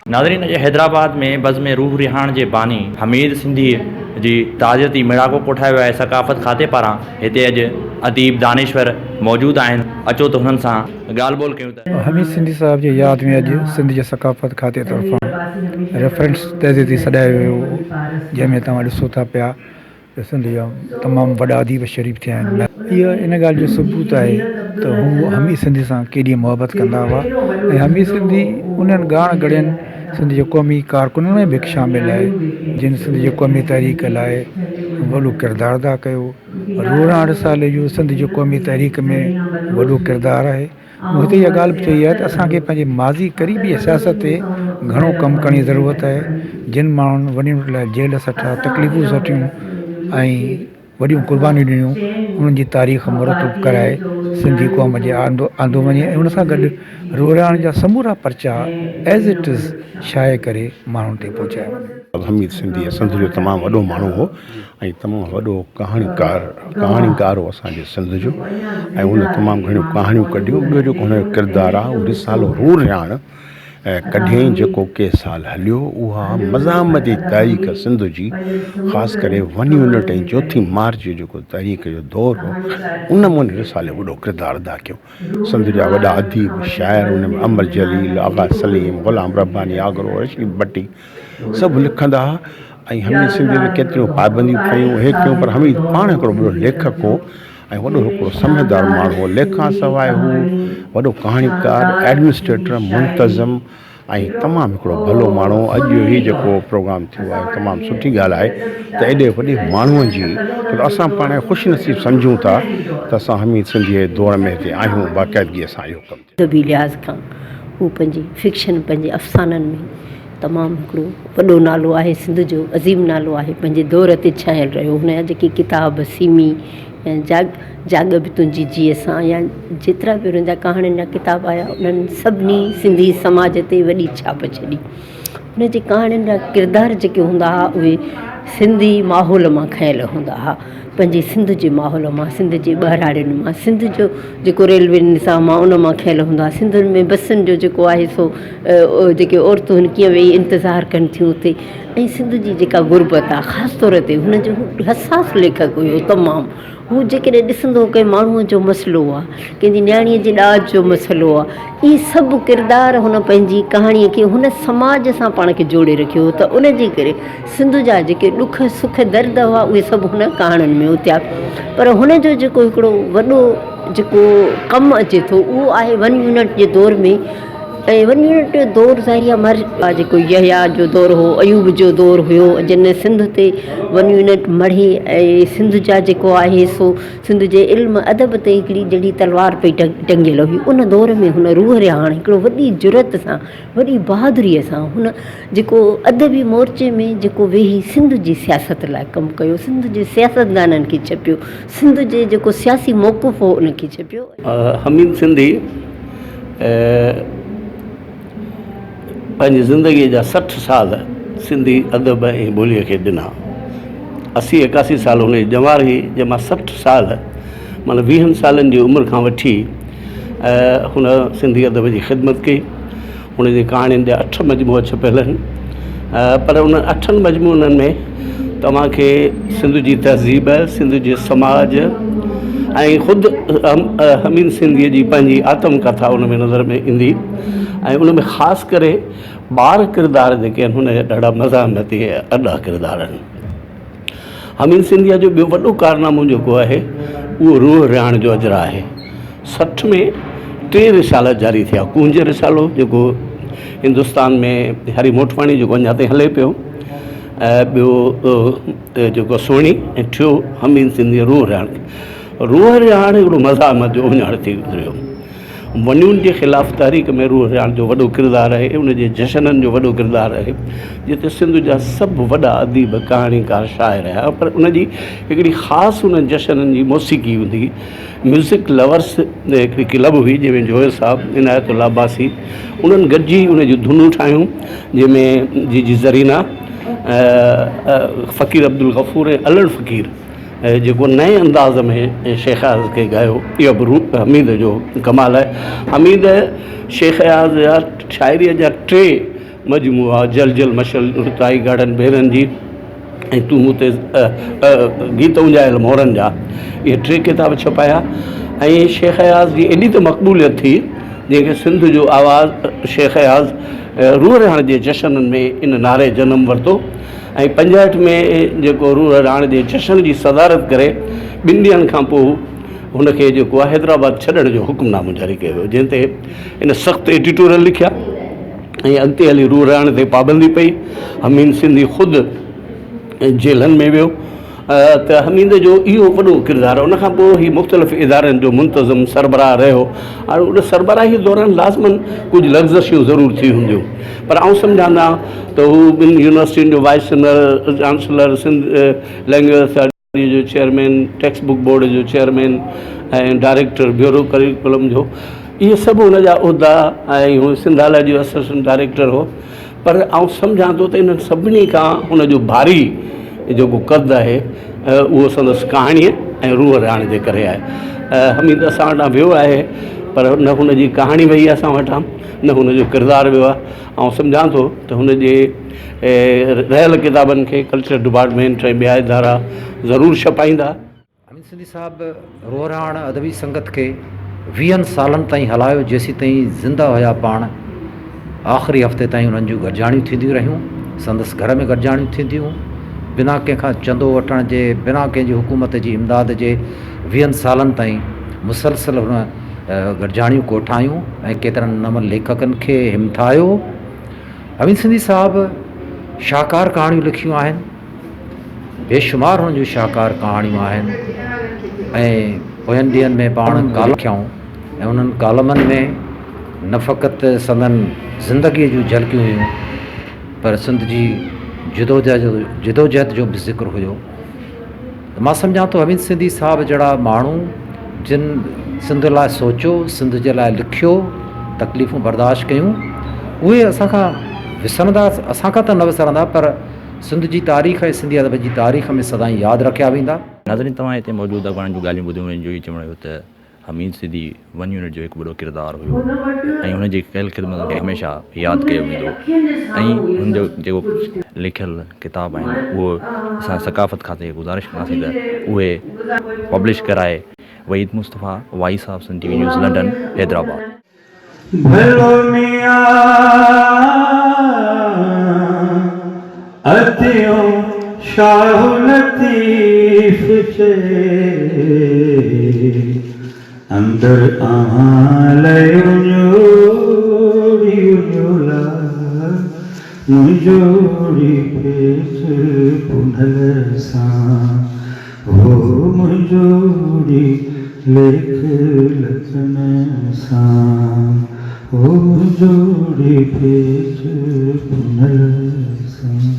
नाज़रीन, अॼु हैदराबाद में बज़्म रूह रिहाण जे बानी हमीद सिंधी जी ताज़ियती मिड़ाको कोठायो आहे सकाफ़त खाते पारां। हिते अॼु अदीब दानेश्वर मौजूदु आहिनि। अचो त हुननि सां ॻाल्हि ॿोल कयूं त हमीद सिंधी साहब जी यादि में अॼु सिंध जे सकाफ़त खाते तरफ़ां रेफरेंस तहज़ीती सॾायो वियो हो, जंहिंमें तव्हां ॾिसो था पिया त सिंध जा तमामु वॾा अदीब शरीफ़ थिया आहिनि। इहा इन ॻाल्हि जो सबूत आहे त हू हमीद सिंधी सां केॾी मुहबत कंदा हुआ ऐं हमीद सिंधी उन्हनि ॻाण गढ़ियनि सिंध जे क़ौमी कारकुननि में बि शामिलु आहे जिन सिंध जे क़ौमी तहरीक लाइ वॾो किरदारु अदा कयो। रूह रिसाले जो सिंध जो क़ौमी तहरीक में वॾो किरदारु आहे। हुते इहा ॻाल्हि बि चई आहे त असांखे पंहिंजे माज़ी क़रीबी सियासत ते घणो कमु करण जी ज़रूरत आहे। जिन माण्हुनि वॾनि लाइ जेल सठा तकलीफ़ूं सठियूं ऐं वॾियूं क़ुर्बानियूं ॾिनियूं, उन्हनि जी तारीख़ मुरतब कराए सिंधी क़ौम जे आंदो वञे ऐं उन सां गॾु रोहराण जा समूरा पर्चा एज़ इट इज़ शाये करे माण्हुनि ते पहुचाया वञे। हमीद सिंधी सिंध जो तमामु वॾो माण्हू हो ऐं तमामु वॾो कहाणीकार हो असांजे सिंध जो, ऐं उन तमामु घणियूं कहाणियूं कढियूं। ॿियो जेको हुनजो किरदारु आहे उहो रिसालो रूह रिहाण कढियईं जेको के साल हलियो, उहा मज़ाम जी तारीख़ सिंध जी ख़ासि करे 1 यूनिट ऐं 4 मार्च जो जेको तारीख़ जो दौरु हो, उन में रिसाले वॾो किरदारु अदा कयो। सिंध जा वॾा अदीब शाइर उन में अमर जलील, आगा सलीम, ग़ुलाम रब्बानी आगरो, रशीद भट्टी सभु लिखंदा हुआ। ऐं हमीद सिंधी में केतिरियूं पाबंदियूं कयूं हे कयूं, पर हमीद पाण हिकिड़ो वॾो लेखक हो ऐं वॾो हिकिड़ो समझदार माण्हू हो। लेखा सवाइ हू वॾो कहाणीकार, एडमिनिस्ट्रेटर, मुंतज़म ऐं तमामु हिकिड़ो भलो माण्हू। अॼु ई जेको प्रोग्राम थियो आहे तमामु सुठी ॻाल्हि आहे त एॾे वॾे माण्हूअ जी असां पाण ख़ुशि नसीब सम्झूं था त असां हमीद सिंधी जे दौर में हिते आहियूं। बाक़ाइदगी सां इहो कमु अदबी लिहाज़ खां हू पंहिंजी फिक्शन, पंहिंजे अफ़साननि में तमामु हिकिड़ो वॾो नालो आहे। सिंध जो अज़ीम नालो आहे, पंहिंजे दौर ते छायल रहियो। हुनजा जेके किताब सीमी ऐं जाग बि तुंहिंजी जीअ सां, या जेतिरा बि हुननि जा कहाणियुनि जा किताब आया, उन्हनि सभिनी सिंधी समाज ते वॾी छाप छॾी। हुन जे कहाणियुनि जा किरदार जेके हूंदा हुआ उहे सिंधी माहौल मां खयल हूंदा हुआ, पंहिंजे सिंध जे माहौल मां, सिंध जे ॿाहिराड़ियुनि मां, सिंध जो जेको रेलवे निज़ाम आहे उन मां खयल हूंदा। सिंध में बसनि जो जेको आहे सो जेके औरतूं आहिनि कीअं वेही इंतज़ारु कनि थियूं उते, ऐं सिंध जी जेका गुरबत आहे ख़ासि तौर ते हुनजो हसास लेखक हुयो तमामु। हू जेकॾहिं ॾिसंदो कंहिं माण्हूअ जो मसइलो आहे, कंहिंजी न्याणीअ जे ॾाज जो मसइलो आहे, इहे सभु किरदार हुन पंहिंजी कहाणीअ खे हुन समाज सां पाण खे जोड़े रखियो। त उन जे करे सिंध जा जेके ॾुख सुख दर्द हुआ उहे सभु हुन कहाणियुनि में उथिया। पर हुनजो जेको हिकिड़ो वॾो जेको कमु अचे थो उहो आहे 1 यूनिट जे दौर में। ऐं 1 यूनिट जो दौरु ज़ाहिरिया मर जेको यहया जो दौरु हो, अयूब जो दौरु हुयो, जिन सिंध ते 1 यूनिट मढ़े ऐं सिंध जा जेको आहे सो सिंध जे इल्मु अदब ते हिकिड़ी जहिड़ी तलवार पई टंगियल हुई। उन दौर में हुन रूह रिहाण हिकिड़ो वॾी जुरत सां, वॾी बहादुरीअ सां हुन जेको अदबी मोर्चे में जेको वेही सिंध जी सियासत लाइ कमु कयो, सिंध जे सियासतदाननि खे छपियो, सिंध जे जेको सियासी मौक़ुफ़ हो उनखे छपियो। हमीद सिंधी पंहिंजी ज़िंदगीअ जा 60 साल सिंधी अदब ऐं ॿोलीअ खे ॾिना। 80-81 साल हुन जी ॼमार हुई, जंहिंमां 60 साल मतिलबु 20 सालनि जी उमिरि खां वठी हुन सिंधी अदब जी ख़िदमत कई। हुन जी कहाणियुनि जा 8 मजमूआ छपियल आहिनि, पर उन 8 मजमूअनि में तव्हांखे सिंध जी तहज़ीब, सिंध जे समाज ऐं ख़ुदि हमीद सिंधीअ जी पंहिंजी आत्म कथा उन में नज़र में ईंदी। ऐं उन में ख़ासि करे 12 किरदार जेके आहिनि हुन जा ॾाढा मज़ामती ऐं अॾा किरदार आहिनि। हमीद सिंधीअ जो ॿियो वॾो कारनामो जेको आहे उहो रूह रिहाण जो अजरा आहे। 60 में 3 रिसाला जारी थिया। कूंज रिसालो जेको हिंदुस्तान में हरी मोटवाणी जेको अञा ताईं हले पियो, ॿियो जेको सोणी, ऐं टियों हमीद सिंधी रूह रिहाण। रूह रिहाण हिकिड़ो मज़ामत जो उञाण थी गुज़रियो। वञुनि जे ख़िलाफ़ु तहरीक में रूह रिहाण जो वॾो किरदारु आहे। उनजे जशननि जो वॾो किरदारु आहे, जिते सिंध जा सभु वॾा अदीब, कहाणीकार, शाइर आया। पर उनजी हिकिड़ी ख़ासि उन जशननि जी मौसीक़ी हूंदी। म्यूज़िक लवर्स हिकिड़ी क्लब हुई जंहिंमें जोहर साहब, इनायतुल्लाह बासी, उन्हनि गॾिजी उन जूं धुनूं ठाहियूं, जंहिंमें जी ज़रीना, फ़कीर अब्दुल गफ़ूर ऐं अलड़ फ़कीर जेको नए अंदाज़ में शेख आज़ खे ॻायो। इहो बि हमीद जो कमाल आहे। हमीद शेख आज़ जा शाइरीअ जा 3 मजमूआ जल जल मशल ताई गार्डन भेरनि जी ऐं तूं मूं ते गीत उंजायल मोरनि जा, इहे 3 किताब छपाया। ऐं शेख अयाज़ जी एॾी त मक़बूलियत थी जंहिंखे सिंध जो आवाज़ु शेख अयाज़ रूह रिहाण जे जशननि में इन नारे जनमु वरितो ऐं 65 में जेको रूह रिहाण जे जशन जी सदारत करे 2 ॾींहंनि खां पोइ हुनखे जेको आहे हैदराबाद छॾण जो हुकुमनामो जारी कयो वियो, जंहिं ते इन सख़्तु एडिटोरियल लिखिया ऐं अॻिते हली रूह रिहाण ते पाबंदी पई। हमीद सिंधी ख़ुदि जेलनि में वियो त हमीद जो इहो वॾो किरदारु आहे। उनखां पोइ ही मुख़्तलिफ़ इदारनि जो मुंतज़म सरबराह रहियो ऐं उन सरबराही दौरान लाज़मन कुझु लग़्ज़शियूं ज़रूरु थी हूंदियूं, पर आउं सम्झां त हू 2 यूनिवर्सिटियुनि जो vice chancellor, Sindh language authority जो चेयरमैन, टेक्स्ट बुक बोर्ड जो चेयरमैन ऐं डायरेक्टर ब्यूरो करिकुलम जो, इहे सभु हुन जा उहिदा ऐं हू सिंधालय जो असिस्टेंट डायरेक्टर हो। पर आउं सम्झां थो त इन्हनि सभिनी खां हुनजो भारी जेको कद आहे उहो संदसि कहाणीअ ऐं रूह रिहाण जे करे आहे। हमीद असां वटां वियो आहे पर न हुनजी कहाणी वई आहे असां वटां, न हुनजो किरदारु वियो आहे। ऐं सम्झां थो त हुनजे रहियल किताबनि खे कल्चर डिपार्टमेंट ऐं ॿिया इदारा ज़रूरु छपाईंदा। हमीद सिंधी साहिबु रूह रिहाण अदबी संगत खे 20 सालनि ताईं हलायो, जेसीं ताईं ज़िंदा हुया पाण। आख़िरी हफ़्ते ताईं उन्हनि जूं गॾिजाणियूं थींदियूं रहियूं, संदसि घर में गॾिजाणियूं थींदियूं, बिना कंहिंखां चंदो वठण जे, बिना कंहिंजी हुकूमत जी इमदाद जे 20 सालनि ताईं मुसलसल हुन गॾिजाणियूं कोठायूं ऐं केतिरनि नमन लेखकनि खे हिमथायो। हमीद सिंधी साहिबु शाहकार कहाणियूं लिखियूं आहिनि, बेशुमार हुननि जूं शाहकार कहाणियूं आहिनि ऐं पोयनि ॾींहंनि में पाण काल लिखियाऊं ऐं उन्हनि कालमनि में न फ़क़ति संदन ज़िंदगीअ जूं झलकियूं हुयूं पर सिंध जी जिदोजहद जो बि ज़िक्र हुयो। त मां सम्झां थो हमीद सिंधी साहिबु जहिड़ा माण्हू जिन सिंध लाइ सोचियो, सिंध जे लाइ लिखियो, तकलीफ़ूं बर्दाश्त कयूं, उहे असांखां विसरंदा, असांखां त न विसरंदा पर सिंध जी तारीख़ ऐं सिंधी अदब जी तारीख़ में सदाईं यादि रखिया वेंदा। नाज़रीन, तव्हां हिते मौजूदु अॻवान जूं ॻाल्हियूं ॿुधियूं, जो ई चवण हुयो त हमीद सिंधी 1 यूनिट जो हिकु वॾो किरदारु हुयो ऐं हुनजी कयल ख़िदमत खे हमेशह यादि कयो वेंदो ऐं हुनजो जेको लिखियलु किताब आहिनि उहो असां सकाफ़त खाते गुज़ारिश कंदासीं त उहे पब्लिश कराए। Waheed Mustafa, voice of Sindh TV news, London, Hyderabad. भलो मियां अतियो शाह लतीफ़ चे अंदर आलयोड़ी उजोला मुंजोड़ी पेच पुनल सां हो मुंजोड़ी लेख लखन सां हो मुंजोड़ी पेच पुनल सां।